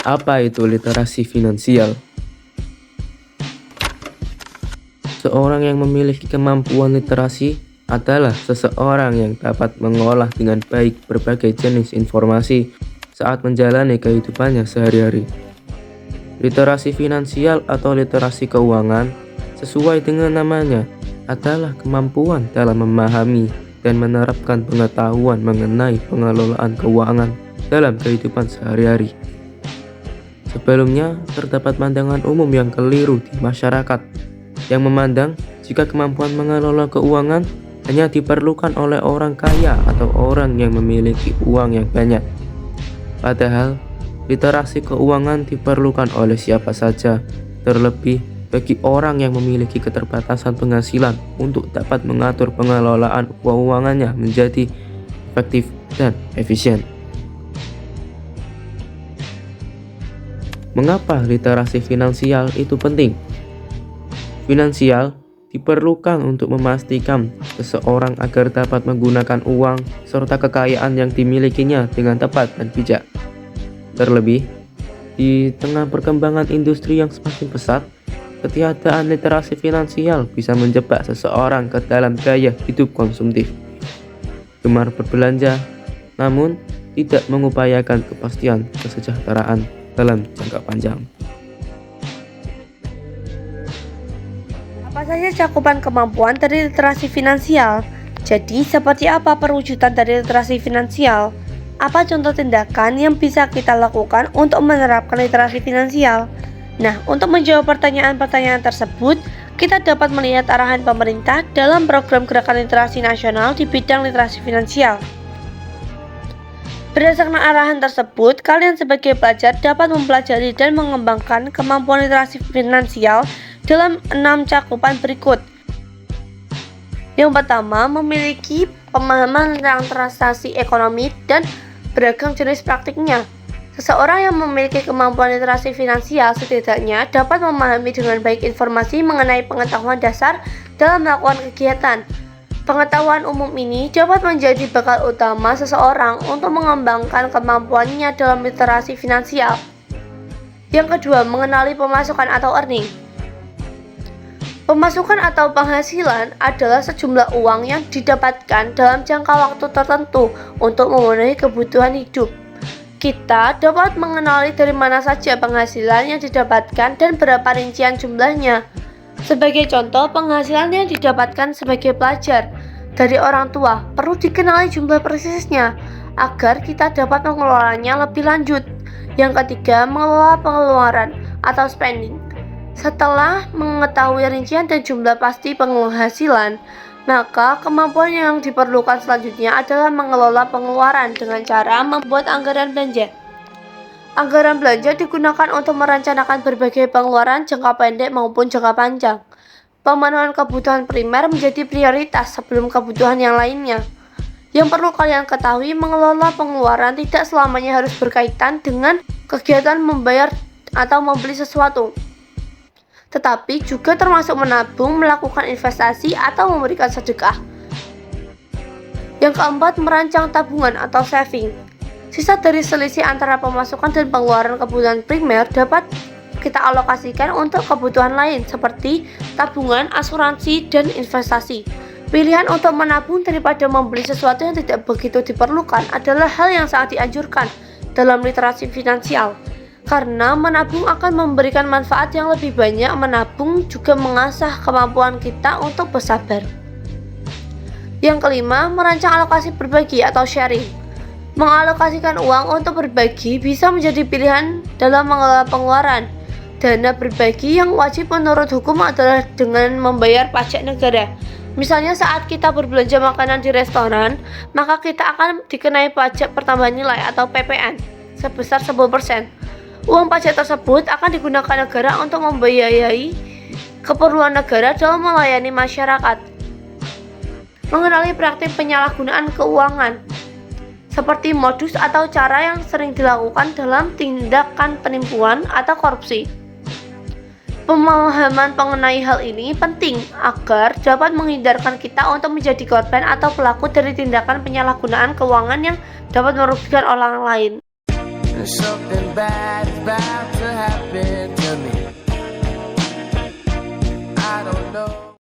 Apa itu literasi finansial? Seorang yang memiliki kemampuan literasi adalah seseorang yang dapat mengolah dengan baik berbagai jenis informasi saat menjalani kehidupannya sehari-hari. Literasi finansial atau literasi keuangan, sesuai dengan namanya, adalah kemampuan dalam memahami dan menerapkan pengetahuan mengenai pengelolaan keuangan dalam kehidupan sehari-hari. Sebelumnya, terdapat pandangan umum yang keliru di masyarakat yang memandang jika kemampuan mengelola keuangan hanya diperlukan oleh orang kaya atau orang yang memiliki uang yang banyak. Padahal, literasi keuangan diperlukan oleh siapa saja, terlebih bagi orang yang memiliki keterbatasan penghasilan untuk dapat mengatur pengelolaan keuangannya menjadi efektif dan efisien. Mengapa literasi finansial itu penting? Finansial diperlukan untuk memastikan seseorang agar dapat menggunakan uang serta kekayaan yang dimilikinya dengan tepat dan bijak. Terlebih, di tengah perkembangan industri yang semakin pesat, ketiadaan literasi finansial bisa menjebak seseorang ke dalam gaya hidup konsumtif, gemar berbelanja, namun tidak mengupayakan kepastian kesejahteraan dalam jangka panjang. Apa saja cakupan kemampuan dari literasi finansial? Jadi, seperti apa perwujudan dari literasi finansial? Apa contoh tindakan yang bisa kita lakukan untuk menerapkan literasi finansial? Nah, untuk menjawab pertanyaan-pertanyaan tersebut, kita dapat melihat arahan pemerintah dalam program Gerakan Literasi Nasional di bidang literasi finansial. Berdasarkan arahan tersebut, kalian sebagai pelajar dapat mempelajari dan mengembangkan kemampuan literasi finansial dalam 6 cakupan berikut. Yang pertama, memiliki pemahaman tentang transaksi ekonomi dan beragam jenis praktiknya. Seseorang yang memiliki kemampuan literasi finansial setidaknya dapat memahami dengan baik informasi mengenai pengetahuan dasar dalam melakukan kegiatan. Pengetahuan umum ini dapat menjadi bekal utama seseorang untuk mengembangkan kemampuannya dalam literasi finansial. Yang kedua, mengenali pemasukan atau earning. Pemasukan atau penghasilan adalah sejumlah uang yang didapatkan dalam jangka waktu tertentu untuk memenuhi kebutuhan hidup. Kita dapat mengenali dari mana saja penghasilan yang didapatkan dan berapa rincian jumlahnya. Sebagai contoh, penghasilan yang didapatkan sebagai pelajar dari orang tua perlu dikenali jumlah persisnya agar kita dapat mengelolanya lebih lanjut. Yang ketiga, mengelola pengeluaran atau spending. Setelah mengetahui rincian dan jumlah pasti penghasilan, maka kemampuan yang diperlukan selanjutnya adalah mengelola pengeluaran dengan cara membuat anggaran belanja. Anggaran belanja digunakan untuk merencanakan berbagai pengeluaran jangka pendek maupun jangka panjang. Pemenuhan kebutuhan primer menjadi prioritas sebelum kebutuhan yang lainnya. Yang perlu kalian ketahui, mengelola pengeluaran tidak selamanya harus berkaitan dengan kegiatan membayar atau membeli sesuatu, tetapi juga termasuk menabung, melakukan investasi, atau memberikan sedekah. Yang keempat, merancang tabungan atau saving. Sisa dari selisih antara pemasukan dan pengeluaran kebutuhan primer dapat kita alokasikan untuk kebutuhan lain seperti tabungan, asuransi, dan investasi. Pilihan untuk menabung daripada membeli sesuatu yang tidak begitu diperlukan adalah hal yang sangat dianjurkan dalam literasi finansial, karena menabung akan memberikan manfaat yang lebih banyak. Menabung juga mengasah kemampuan kita untuk bersabar. Yang kelima, merancang alokasi berbagi atau sharing. Mengalokasikan uang untuk berbagi bisa menjadi pilihan dalam mengelola pengeluaran. Dana berbagi yang wajib menurut hukum adalah dengan membayar pajak negara. Misalnya saat kita berbelanja makanan di restoran, maka kita akan dikenai pajak pertambahan nilai atau PPN sebesar 10%. Uang pajak tersebut akan digunakan negara untuk membiayai keperluan negara dalam melayani masyarakat. Mengenali praktik penyalahgunaan keuangan, seperti modus atau cara yang sering dilakukan dalam tindakan penipuan atau korupsi. Pemahaman mengenai hal ini penting agar dapat menghindarkan kita untuk menjadi korban atau pelaku dari tindakan penyalahgunaan keuangan yang dapat merugikan orang lain. Something bad Dadah.